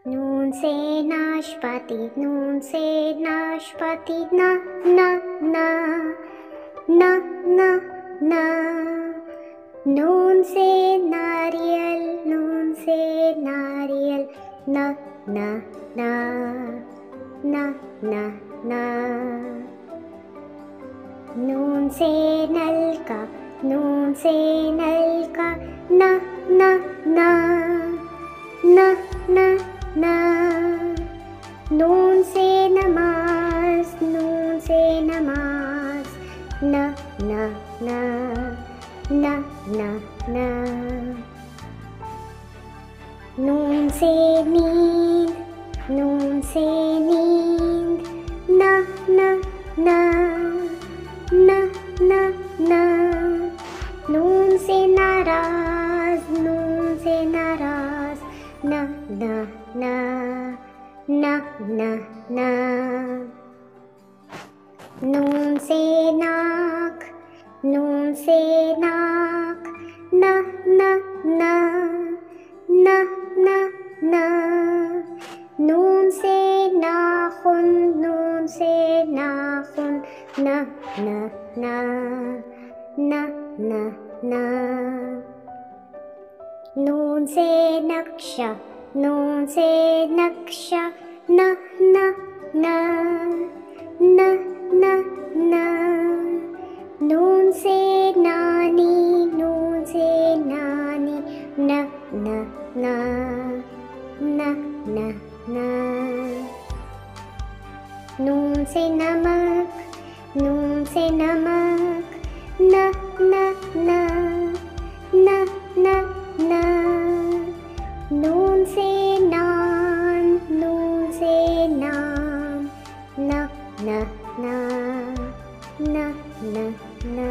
नून से नाशपाती, नून से नाशपाती, ना ना ना ना ना ना। नून से नारियल, नून से नारियल, ना ना ना ना ना ना। नून से नलका, नून से नलका, ना ना ना ना ना ना। नून से नमाज, नून से नमाज, ना ना ना ना ना ना। नून से नींद, नून से नींद, ना ना ना ना ना ना। नून से नाराज, नून से नाराज, ना ना ना ना ना ना। नून से नाक, नून से नाक, ना ना ना ना ना ना। नून से नाखून, नून से नाखून, ना ना ना ना ना ना। नून से नक्शा, नून से नक्शा, ना ना ना ना ना ना। नून से नानी, नून से नानी, ना ना ना ना ना ना। नून से नमक, नून से नमक, ना ना ना ना ना ना। नून से नान, नून से नान, ना ना ना ना ना ना।